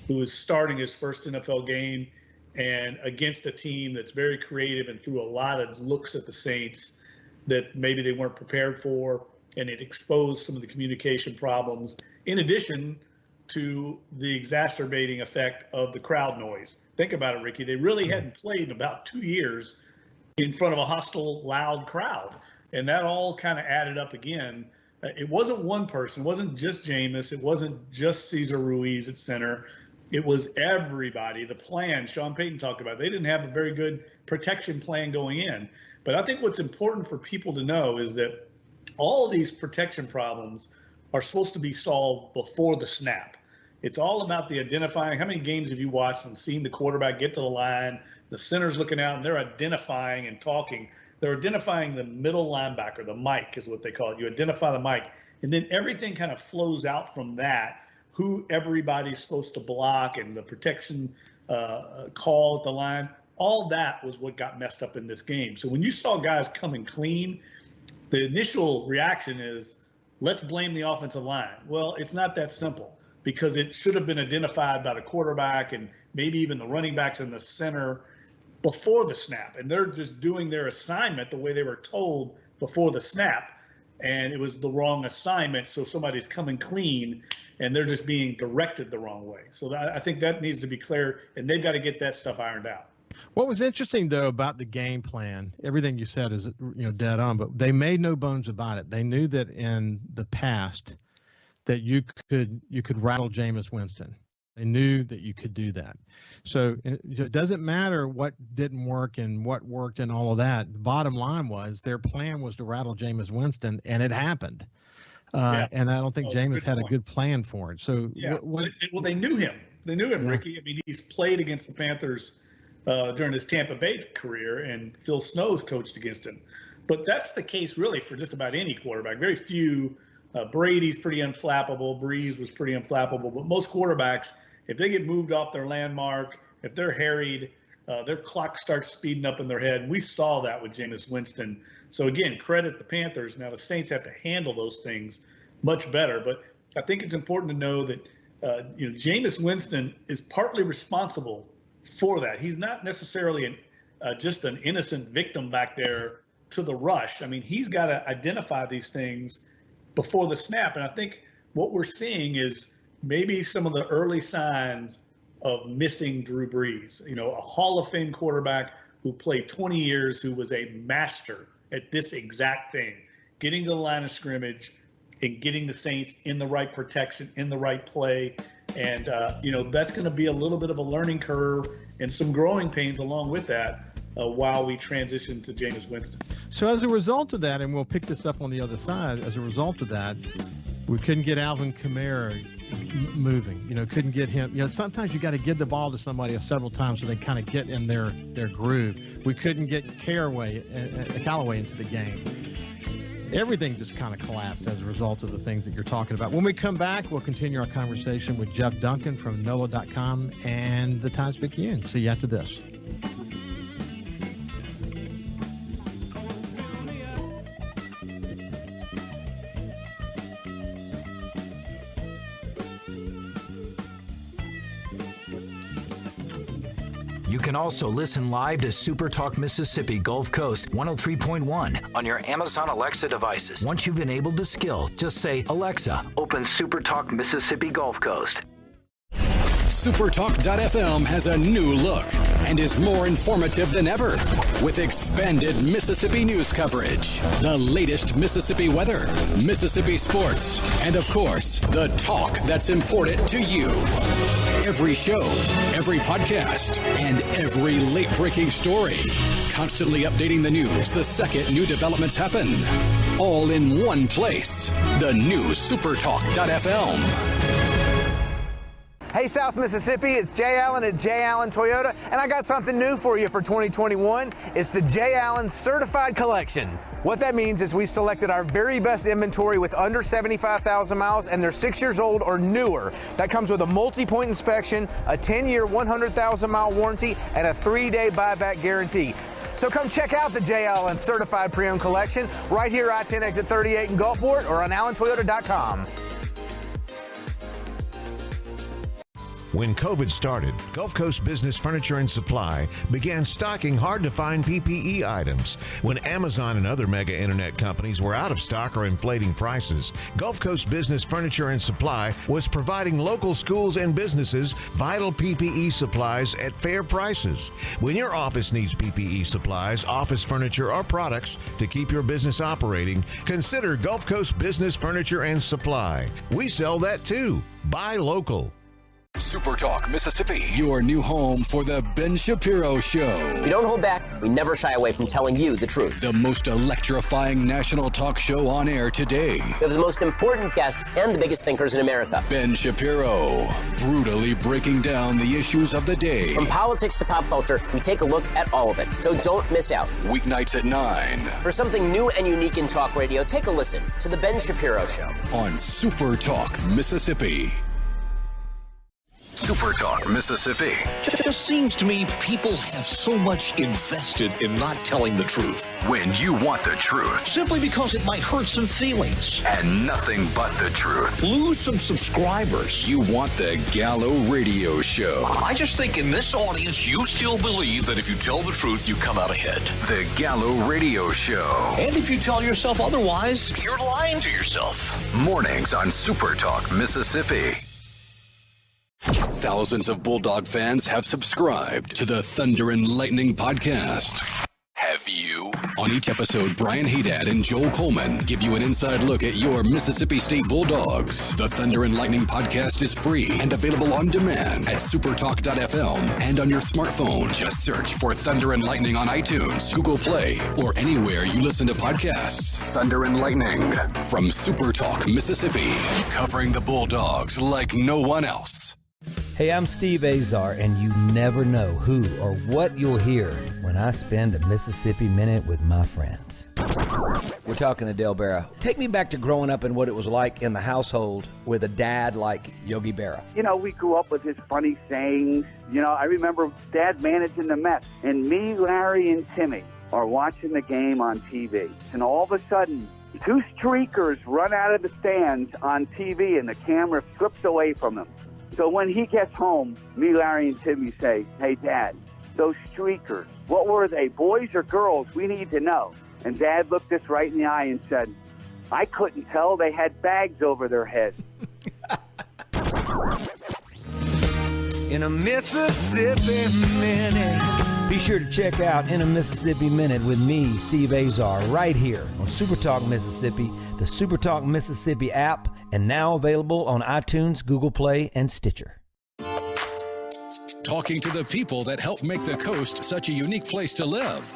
who is starting his first NFL game and against a team that's very creative and threw a lot of looks at the Saints that maybe they weren't prepared for, and it exposed some of the communication problems, in addition to the exacerbating effect of the crowd noise. Think about it, Ricky. They really hadn't played in about 2 years in front of a hostile, loud crowd, and that all kind of added up again It wasn't one person. It wasn't just Jameis. It wasn't just Cesar Ruiz at center. It was everybody. The plan, Sean Payton talked about, they didn't have a very good protection plan going in. But I think what's important for people to know is that all of these protection problems are supposed to be solved before the snap. It's all about the identifying. How many games have you watched and seen the quarterback get to the line, the center's looking out, and they're identifying and talking. They're identifying the middle linebacker, the mic is what they call it. You identify the mic, and then everything kind of flows out from that, who everybody's supposed to block and the protection call at the line. All that was what got messed up in this game. So when you saw guys coming clean, the initial reaction is, let's blame the offensive line. Well, it's not that simple, because it should have been identified by the quarterback and maybe even the running backs in the center before the snap. And they're just doing their assignment the way they were told before the snap. And it was the wrong assignment. So somebody's coming clean and they're just being directed the wrong way. So I think that needs to be clear, and they've got to get that stuff ironed out. What was interesting, though, about the game plan, everything you said is, dead on, but they made no bones about it. They knew that in the past that you could rattle Jameis Winston. They knew that you could do that. So it doesn't matter what didn't work and what worked and all of that. The bottom line was their plan was to rattle Jameis Winston, and it happened. And I don't think Jameis had a good plan for it. So well, they knew him. They knew him, Ricky. I mean, he's played against the Panthers during his Tampa Bay career, and Phil Snow's coached against him. But that's the case really for just about any quarterback. Very few. Brady's pretty unflappable. Breeze was pretty unflappable. But most quarterbacks, if they get moved off their landmark, if they're harried, their clock starts speeding up in their head. We saw that with Jameis Winston. So, again, credit the Panthers. Now, the Saints have to handle those things much better. But I think it's important to know that, Jameis Winston is partly responsible for that. He's not necessarily just an innocent victim back there to the rush. I mean, he's got to identify these things before the snap. And I think what we're seeing is maybe some of the early signs of missing Drew Brees, a Hall of Fame quarterback who played 20 years, who was a master at this exact thing, getting to the line of scrimmage and getting the Saints in the right protection, in the right play. And, that's going to be a little bit of a learning curve and some growing pains along with that while we transition to Jameis Winston. So as a result of that, and we'll pick this up on the other side, as a result of that, we couldn't get Alvin Kamara moving, couldn't get him. Sometimes you got to give the ball to somebody several times so they kind of get in their groove. We couldn't get Callaway into the game. Everything just kind of collapsed as a result of the things that you're talking about. When we come back, we'll continue our conversation with Jeff Duncan from NOLA.com and the Times-Picayune. See you after this. You can also listen live to SuperTalk Mississippi Gulf Coast 103.1 on your Amazon Alexa devices. Once you've enabled the skill, just say, Alexa, open SuperTalk Mississippi Gulf Coast. SuperTalk.fm has a new look and is more informative than ever with expanded Mississippi news coverage, the latest Mississippi weather, Mississippi sports, and of course, the talk that's important to you. Every show, every podcast, and every late-breaking story. Constantly updating the news the second new developments happen. All in one place. The new SuperTalk.fm. Hey, South Mississippi, it's Jay Allen at Jay Allen Toyota, and I got something new for you for 2021. It's the Jay Allen Certified Collection. What that means is we selected our very best inventory with under 75,000 miles, and they're 6 years old or newer. That comes with a multi-point inspection, a 10-year, 100,000-mile warranty, and a 3-day buyback guarantee. So come check out the Jay Allen Certified Pre-Owned Collection right here, I-10 exit 38 in Gulfport, or on allentoyota.com. When COVID started, Gulf Coast Business Furniture and Supply began stocking hard-to-find PPE items. When Amazon and other mega internet companies were out of stock or inflating prices, Gulf Coast Business Furniture and Supply was providing local schools and businesses vital PPE supplies at fair prices. When your office needs PPE supplies, office furniture, or products to keep your business operating, consider Gulf Coast Business Furniture and Supply. We sell that too. Buy local. SuperTalk Mississippi, your new home for the Ben Shapiro Show. We don't hold back. We never shy away from telling you the truth. The most electrifying national talk show on air today. We have the most important guests and the biggest thinkers in America. Ben Shapiro, brutally breaking down the issues of the day. From politics to pop culture, we take a look at all of it. So don't miss out. Weeknights at 9. For something new and unique in talk radio, take a listen to The Ben Shapiro Show. On SuperTalk Mississippi. SuperTalk Mississippi. Just seems to me people have so much invested in not telling the truth. When you want the truth. Simply because it might hurt some feelings. And nothing but the truth. Lose some subscribers. You want the Gallo Radio Show. I just think in this audience, you still believe that if you tell the truth, you come out ahead. The Gallo Radio Show. And if you tell yourself otherwise, you're lying to yourself. Mornings on SuperTalk Mississippi. Thousands of Bulldog fans have subscribed to the Thunder and Lightning podcast. Have you? On each episode, Brian Haydad and Joel Coleman give you an inside look at your Mississippi State Bulldogs. The Thunder and Lightning podcast is free and available on demand at supertalk.fm and on your smartphone. Just search for Thunder and Lightning on iTunes, Google Play, or anywhere you listen to podcasts. Thunder and Lightning from SuperTalk Mississippi, covering the Bulldogs like no one else. Hey, I'm Steve Azar, and you never know who or what you'll hear when I spend a Mississippi Minute with my friends. We're talking to Del Berra. Take me back to growing up and what it was like in the household with a dad like Yogi Berra. You know, we grew up with his funny sayings. You know, I remember Dad managing the Mets, and me, Larry, and Timmy are watching the game on TV. And all of a sudden, two streakers run out of the stands on TV, and the camera flips away from them. So when he gets home, me, Larry, and Timmy say, "Hey, Dad, those streakers, what were they, boys or girls? We need to know." And Dad looked us right in the eye and said, "I couldn't tell. They had bags over their heads." In a Mississippi Minute. Be sure to check out In a Mississippi Minute with me, Steve Azar, right here on SuperTalk Mississippi, the SuperTalk Mississippi app, and now available on iTunes, Google Play, and Stitcher. Talking to the people that help make the coast such a unique place to live.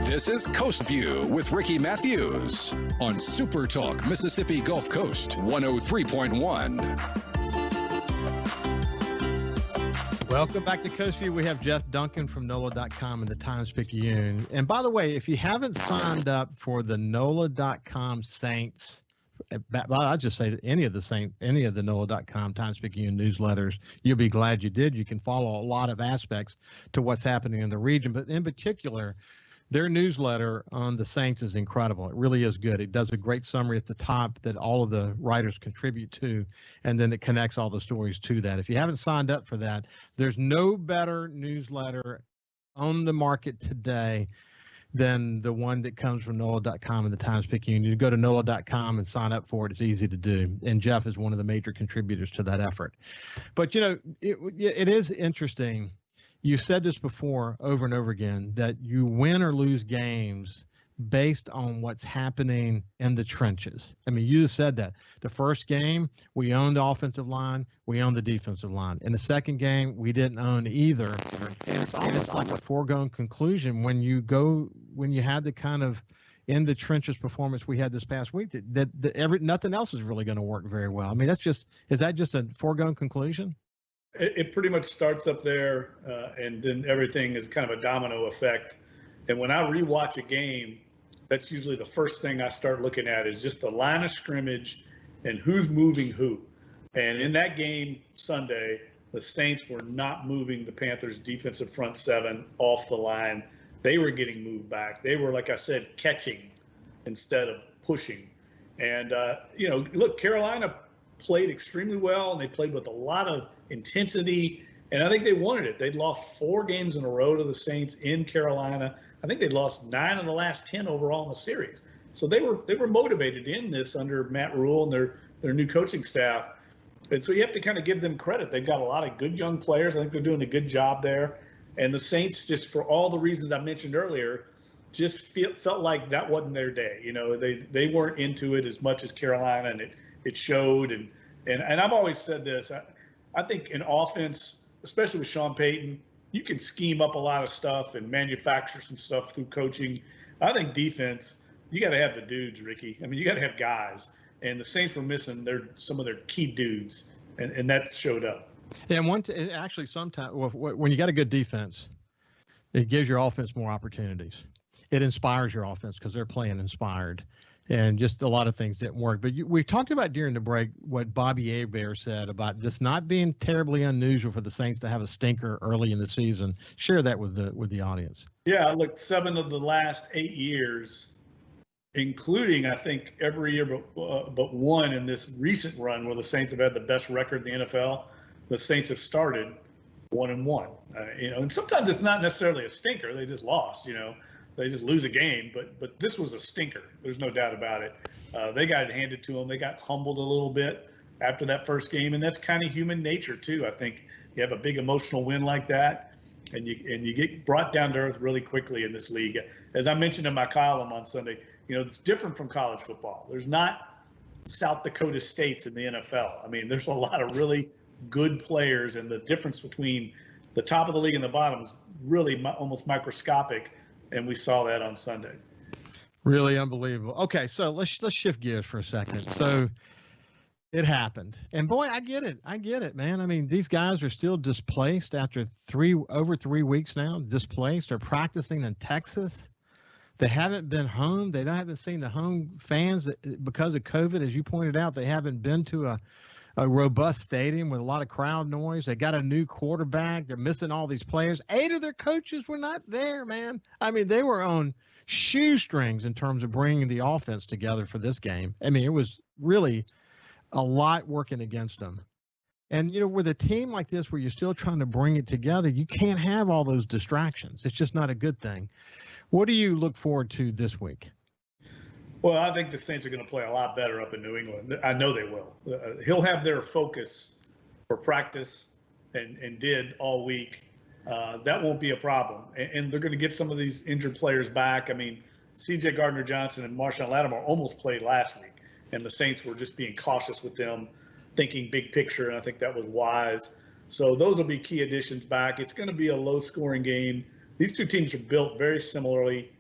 This is Coast Vue with Ricky Mathews on SuperTalk Mississippi Gulf Coast 103.1. Welcome back to Coast View. We have Jeff Duncan from NOLA.com and the Times-Picayune. And by the way, if you haven't signed up for the NOLA.com Saints, I'll just say that any of the NOLA.com Times-Picayune newsletters, you'll be glad you did. You can follow a lot of aspects to what's happening in the region, but in particular, their newsletter on the Saints is incredible. It really is good. It does a great summary at the top that all of the writers contribute to, and then it connects all the stories to that. If you haven't signed up for that, there's no better newsletter on the market today than the one that comes from NOLA.com and the Times-Picayune. You go to NOLA.com and sign up for it. It's easy to do. And Jeff is one of the major contributors to that effort. But, you know, it is interesting. You've said this before over and over again, that you win or lose games based on what's happening in the trenches. I mean, you just said that. The first game, we owned the offensive line, we owned the defensive line. In the second game, we didn't own either. And it's almost like a foregone conclusion when you had the kind of in the trenches performance we had this past week, that nothing else is really going to work very well. I mean, is that just a foregone conclusion? It pretty much starts up there, and then everything is kind of a domino effect. And when I rewatch a game, that's usually the first thing I start looking at is just the line of scrimmage and who's moving who. And in that game Sunday, the Saints were not moving the Panthers' defensive front seven off the line. They were getting moved back. They were, like I said, catching instead of pushing. And, look, Carolina played extremely well, and they played with a lot of intensity, and I think they wanted it. They'd lost 4 games in a row to the Saints in Carolina. I think they'd lost 9 of the last 10 overall in the series. So they were motivated in this under Matt Rule and their new coaching staff. And so you have to kind of give them credit. They've got a lot of good young players. I think they're doing a good job there. And the Saints, just for all the reasons I mentioned earlier, just felt like that wasn't their day. You know, they weren't into it as much as Carolina, and it showed. And I've always said this. I think in offense, especially with Sean Payton, you can scheme up a lot of stuff and manufacture some stuff through coaching. I think defense, you got to have the dudes, Ricky. I mean, you got to have guys. And the Saints were missing some of their key dudes, and that showed up. Yeah, and actually sometimes when you got a good defense, it gives your offense more opportunities. It inspires your offense because they're playing inspired, and just a lot of things didn't work. But we talked about during the break what Bobby Hebert said about this not being terribly unusual for the Saints to have a stinker early in the season. Share that with the audience. Yeah, look, 7 of the last 8 years, including, I think, every year but one in this recent run where the Saints have had the best record in the NFL, the Saints have started 1-1. And sometimes it's not necessarily a stinker. They just lost, They just lose a game. But this was a stinker. There's no doubt about it. They got it handed to them. They got humbled a little bit after that first game, and that's kind of human nature too. I think you have a big emotional win like that, and you get brought down to earth really quickly in this league. As I mentioned in my column on Sunday, it's different from college football. There's not South Dakota States in the NFL. I mean, there's a lot of really good players, and the difference between the top of the league and the bottom is really almost microscopic, and we saw that on Sunday. Really unbelievable. Okay, so let's shift gears for a second. So it happened, and boy, I get it, man. I mean, these guys are still displaced after over 3 weeks now. Displaced. They're practicing in Texas. They haven't been home. They haven't seen the home fans because of COVID. As you pointed out, they haven't been to a robust stadium with a lot of crowd noise. They got a new quarterback. They're missing all these players. 8 of their coaches were not there, man. I mean, they were on shoestrings in terms of bringing the offense together for this game. I mean, it was really a lot working against them. And, with a team like this where you're still trying to bring it together, you can't have all those distractions. It's just not a good thing. What do you look forward to this week? Well, I think the Saints are going to play a lot better up in New England. I know they will. He'll have their focus for practice and did all week. That won't be a problem. And they're going to get some of these injured players back. I mean, C.J. Gardner-Johnson and Marshawn Lattimore almost played last week, and the Saints were just being cautious with them, thinking big picture, and I think that was wise. So those will be key additions back. It's going to be a low-scoring game. These two teams are built very similarly.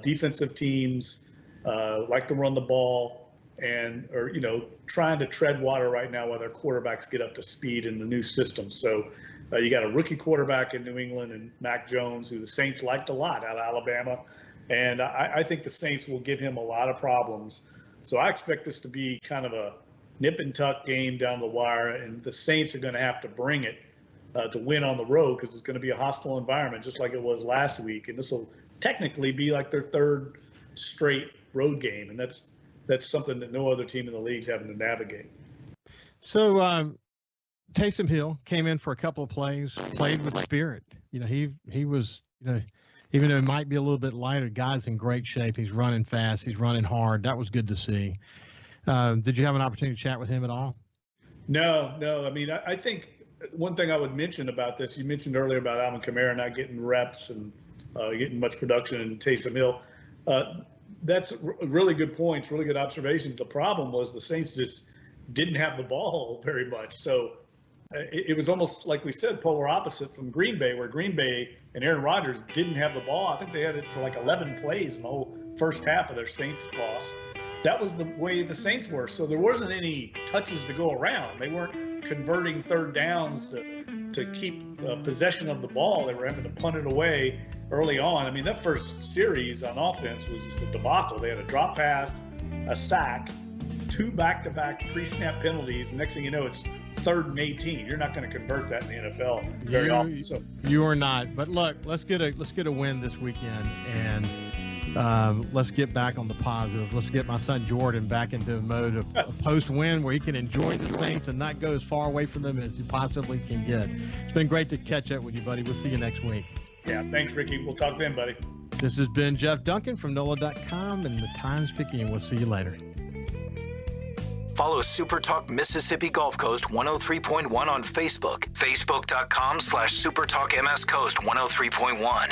Defensive teams like to run the ball and are trying to tread water right now while their quarterbacks get up to speed in the new system. So you got a rookie quarterback in New England and Mac Jones, who the Saints liked a lot out of Alabama. And I think the Saints will give him a lot of problems. So I expect this to be kind of a nip and tuck game down the wire, and the Saints are going to have to bring it to win on the road because it's going to be a hostile environment just like it was last week. And this will technically be like their 3rd straight road game, and that's something that no other team in the league's having to navigate. So Taysom Hill came in for a couple of plays, played with spirit. He was, even though it might be a little bit lighter, guy's in great shape. He's running fast. He's running hard. That was good to see. Did you have an opportunity to chat with him at all? No. I mean, I think one thing I would mention about this, you mentioned earlier about Alvin Kamara not getting reps and getting much production in Taysom Hill. That's a really good point, really good observation. The problem was the Saints just didn't have the ball very much. So it was almost like we said, polar opposite from Green Bay, where Green Bay and Aaron Rodgers didn't have the ball. I think they had it for like 11 plays in the whole first half of their Saints loss. That was the way the Saints were. So there wasn't any touches to go around. They weren't converting 3rd downs to keep possession of the ball. They were having to punt it away early on. I mean, that first series on offense was just a debacle. They had a drop pass, a sack, 2 back-to-back pre-snap penalties. And next thing you know, it's 3rd and 18. You're not going to convert that in the NFL very often. So you are not. But look, let's get a win this weekend, and let's get back on the positive. Let's get my son Jordan back into a mode of a post-win where he can enjoy the Saints and not go as far away from them as he possibly can get. It's been great to catch up with you, buddy. We'll see you next week. Yeah, thanks, Ricky. We'll talk then, buddy. This has been Jeff Duncan from NOLA.com and the Times-Picayune. We'll see you later. Follow SuperTalk Mississippi Gulf Coast 103.1 on Facebook. Facebook.com/SuperTalk MS Coast 103.1.